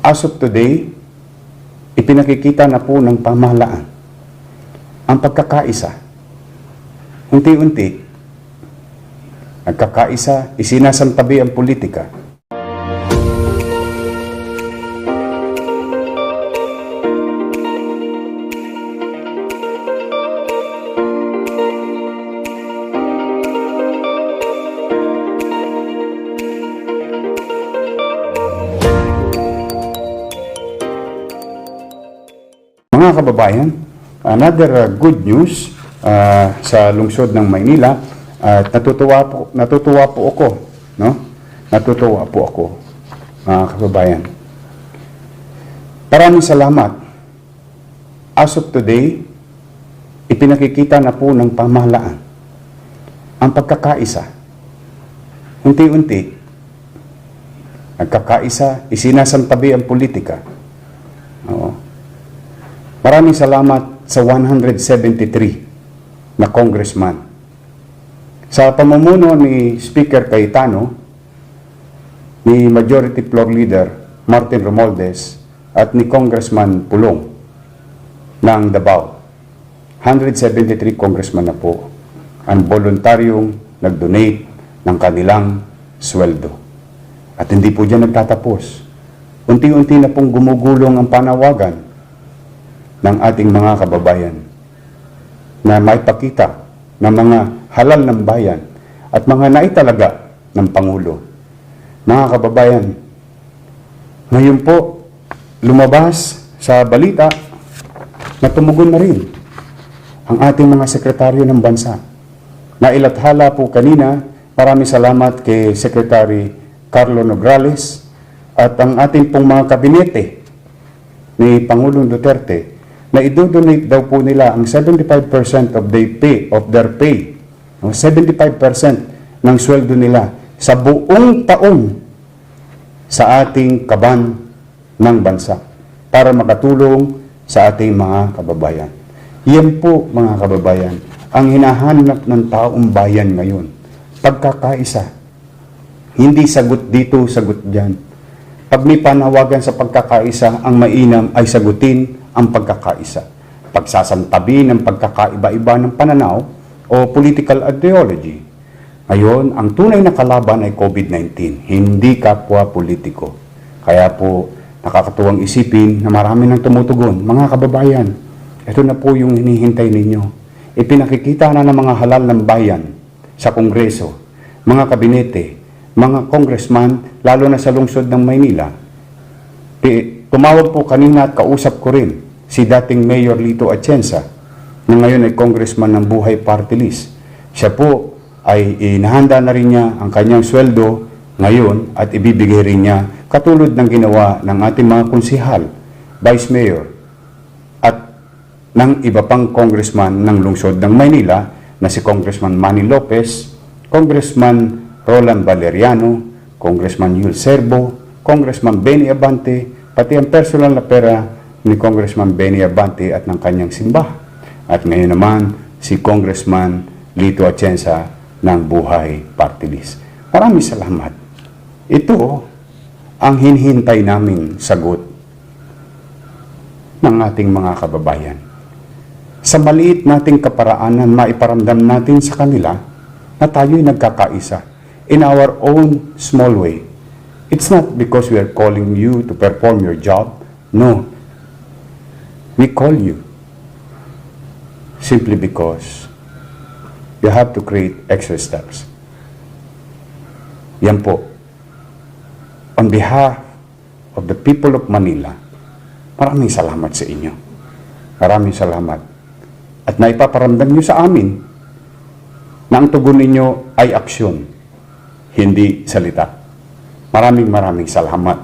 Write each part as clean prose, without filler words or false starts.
As of today, ipinakikita na po ng pamahalaan ang pagkakaisa. Unti-unti, nagkakaisa, isinasantabi ang politika. Mga kababayan, another good news sa lungsod ng Maynila. Natutuwa po ako, no? Natutuwa po ako, mga kababayan. Maraming salamat. As of today, ipinakikita na po ng pamahalaan ang pagkakaisa. Unti-unti, nagkakaisa, isinasantabi ang politika. Oo. Maraming salamat sa 173 na congressman. Sa pamumuno ni Speaker Cayetano, ni Majority Floor Leader Martin Romualdez at ni Congressman Pulong ng Davao, 173 congressman na po ang voluntaryong nag-donate ng kanilang sweldo. At hindi po dyan nagtatapos. Unti-unti na pong gumugulong ang panawagan ng ating mga kababayan na maipakita ng mga halal ng bayan at mga naitalaga ng Pangulo. Mga kababayan, ngayon po lumabas sa balita na tumugon na rin ang ating mga sekretaryo ng bansa. Nailathala po kanina, maraming salamat kay Secretary Carlo Nograles at ang ating pong mga kabinete ni Pangulong Duterte na i-donate daw po nila ang 75% of their pay, 75% ng sweldo nila sa buong taon sa ating kaban ng bansa para makatulong sa ating mga kababayan. Yan po, mga kababayan, ang hinahanap ng taong bayan ngayon. Pagkakaisa. Hindi sagot dito, sagot dyan. Pag may panawagan sa pagkakaisa, ang mainam ay sagutin ang pagkakaisa. Pagsasantabi ng pagkakaiba-iba ng pananaw o political ideology. Ngayon, ang tunay na kalaban ay COVID-19, hindi kapwa politiko. Kaya po, nakakatuwang isipin na marami nang tumutugon. Mga kababayan, ito na po yung hinihintay ninyo. Ipinakikita na ng mga halal ng bayan sa Kongreso, mga kabinete, mga congressman, lalo na sa lungsod ng Maynila. Tumawag po kanina at kausap ko rin si dating Mayor Lito Atienza, na ngayon ay congressman ng Buhay Party List. Siya po ay inahanda na rin niya ang kanyang sweldo ngayon at ibibigay rin niya katulad ng ginawa ng ating mga konsihal, Vice Mayor at ng iba pang congressman ng lungsod ng Maynila na si Congressman Manny Lopez, Congressman Roland Valeriano, Congressman Yul Serbo, Congressman Benny Abante, pati ang personal na pera ni Congressman Benny Abante at ng kanyang simbahan. At ngayon naman, si Congressman Lito Atienza ng Buhay Party List. Maraming salamat. Ito ang hinihintay namin sagot ng ating mga kababayan. Sa maliit nating kaparaanan, maiparamdam natin sa kanila na tayo'y nagkakaisa in our own small way. It's not because we are calling you to perform your job. No. We call you simply because you have to create extra steps. Yan po. On behalf of the people of Manila, maraming salamat sa inyo. Maraming salamat. At naipaparamdam nyo sa amin na ang tugon ninyo ay aksyon, hindi salita. Maraming salamat.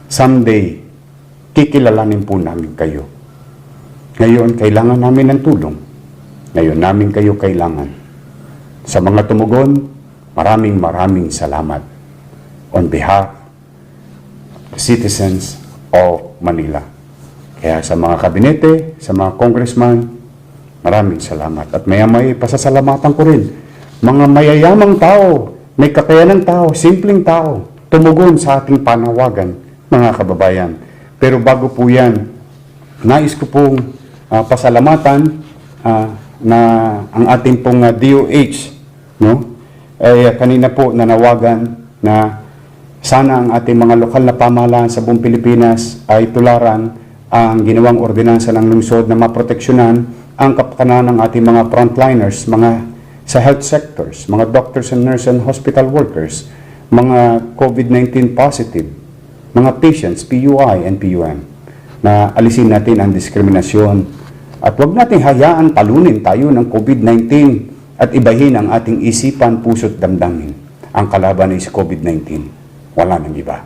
Someday, kikilalanin po namin kayo. Ngayon, kailangan namin ng tulong. Ngayon namin kayo kailangan. Sa mga tumugon, maraming salamat. On behalf of the citizens of Manila. Kaya sa mga kabinete, sa mga congressman, maraming salamat. At may pasasalamatan ko rin. Mga mayayamang tao, may kakayanang tao, simpleng tao, tumugon sa ating panawagan mga kababayan. Pero bago po yan, nais ko pong pasalamatan na ang ating pong DOH, no? Ay kanina po nanawagan na sana ang ating mga lokal na pamahalaan sa buong Pilipinas ay tularan ang ginawang ordinansa ng lungsod na maproteksyonan ang kapakanan ng ating mga frontliners, mga sa health sectors, mga doctors and nurses and hospital workers, mga COVID-19 positive, mga patients, PUI and PUM, na alisin natin ang diskriminasyon at huwag natin hayaan talunin tayo ng COVID-19 at ibahin ang ating isipan, puso't damdamin. Ang kalaban ay si COVID-19. Wala nang iba.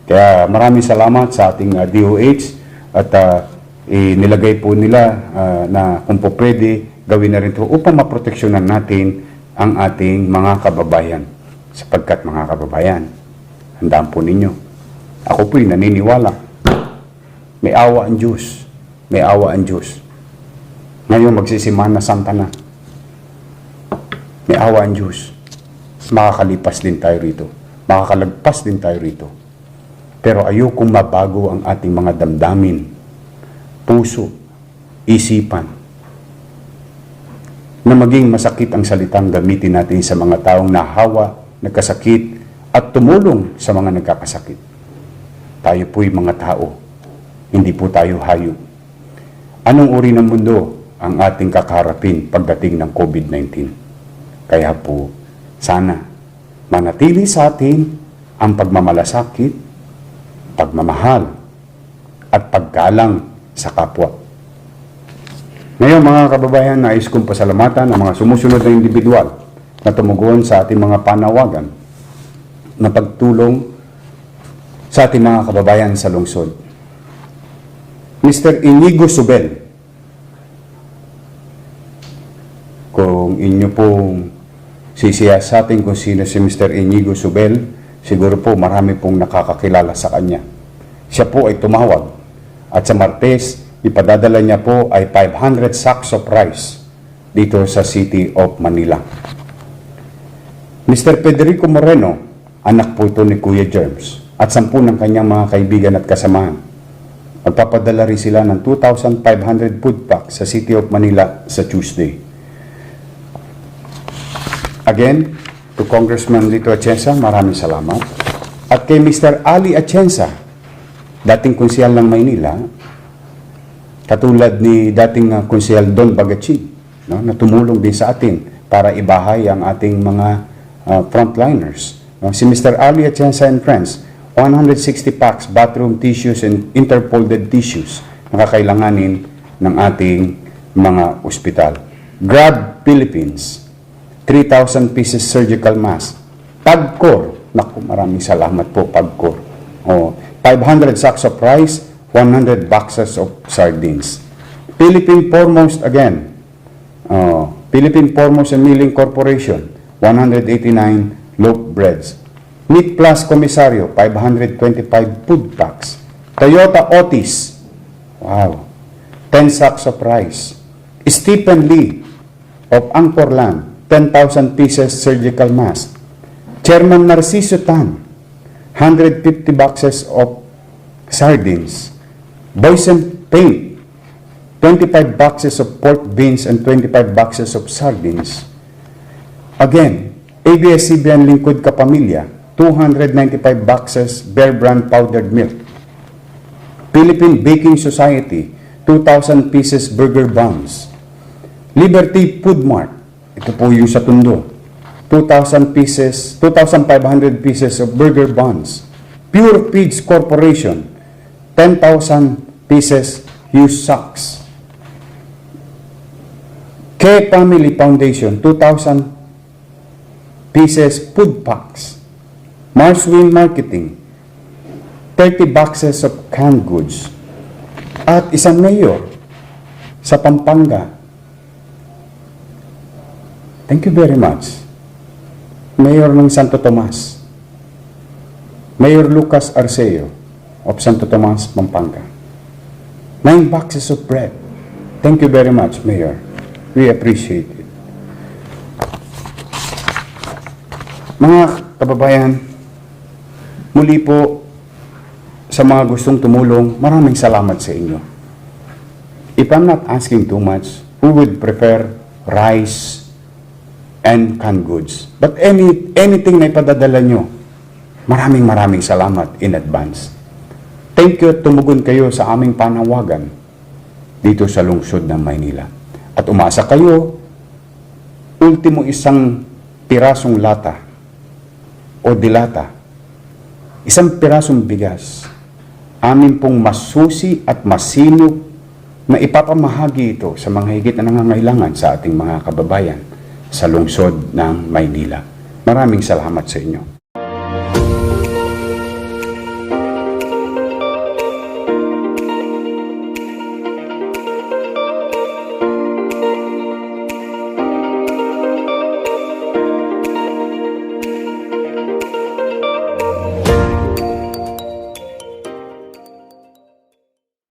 Kaya maraming salamat sa ating DOH at nilagay po nila na kung po pwede, gawin na rin ito upang maproteksyonan natin ang ating mga kababayan. Sapagkat mga kababayan, handaan po ninyo. Ako po'y naniniwala. May awa ang Diyos. May awa ang Diyos. Ngayon magsisimana Santa na. May awa ang Diyos. Makakalipas din tayo rito. Makakalagpas din tayo rito. Pero ayokong mabago ang ating mga damdamin, puso, isipan, na maging masakit ang salitang gamitin natin sa mga taong nahawa, nagkasakit, at tumulong sa mga nagkakasakit. Tayo po'y mga tao, hindi po tayo hayop. Anong uri ng mundo ang ating kakaharapin pagdating ng COVID-19? Kaya po, sana manatili sa atin ang pagmamalasakit, pagmamahal, at paggalang sa kapwa. Ngayon mga kababayan, nais kong pasalamatan ang mga sumusunod na individual na tumugon sa ating mga panawagan na pagtulong sa ating mga kababayan sa lungsod. Mr. Inigo Subel, kung inyo pong sisiyasatin kung sino si Mr. Inigo Subel, siguro po marami pong nakakakilala sa kanya. Siya po ay tumawag at sa Martes, ipadadala niya po ay 500 sacks of rice dito sa City of Manila. Mr. Federico Moreno, anak po ito ni Kuya Germs at 10 ng kanyang mga kaibigan at kasamahan. Magpapadala rin sila ng 2,500 food packs sa City of Manila sa Tuesday. Again, to Congressman Lito Atienza, maraming salamat. At kay Mr. Ali Atienza, dating konsyal ng Maynila, katulad ni dating konsyal Don Bagachi, no, na tumulong din sa atin para ibahay ang ating mga frontliners. No? Si Mr. Ali Atienza and Friends, 160 packs bathroom tissues and interfolded tissues na kakailanganin ng ating mga ospital. Grab Philippines, 3,000 pieces surgical mask. Pagcor, naku, maraming salamat po Pagcor. 500 sacks of rice, 100 boxes of sardines. Philippine Foremost again. Philippine Foremost and Milling Corporation, 189 loaf breads. Meat Plus Komisaryo, 525 food packs. Toyota Otis, wow, 10 sacks of rice. Stephen Lee of Angkorland, 10,000 pieces surgical mask. Chairman Narciso Tan, 150 boxes of sardines. Boysen Paint, 25 boxes of pork beans and 25 boxes of sardines. Again, ABS-CBN Lingkod Kapamilya, 295 boxes Bear Brand powdered milk. Philippine Baking Society, 2,000 pieces burger buns. Liberty Food Mart, ito po yung sa Tondo, 2,500 pieces of burger buns. Pure Feeds Corporation, 10,000 pieces used socks. K Family Foundation, 2,000 pieces food packs. Marswin Marketing, 30 boxes of canned goods. At isang mayor sa Pampanga. Thank you very much. Mayor ng Santo Tomas. Mayor Lucas Arceo of Santo Tomas, Pampanga. 9 boxes of bread. Thank you very much, Mayor. We appreciate it. Mga kababayan, muli po, sa mga gustong tumulong, maraming salamat sa inyo. If I'm not asking too much, who would prefer rice and canned goods? But anything na ipadadala nyo, maraming salamat in advance. Thank you at tumugon kayo sa aming panawagan dito sa lungsod ng Maynila. At umasa kayo, ultimo isang pirasong lata o dilata, isang pirasong bigas, amin pong masusi at masinop na ipapamahagi ito sa mga higit na nangangailangan sa ating mga kababayan sa lungsod ng Maynila. Maraming salamat sa inyo.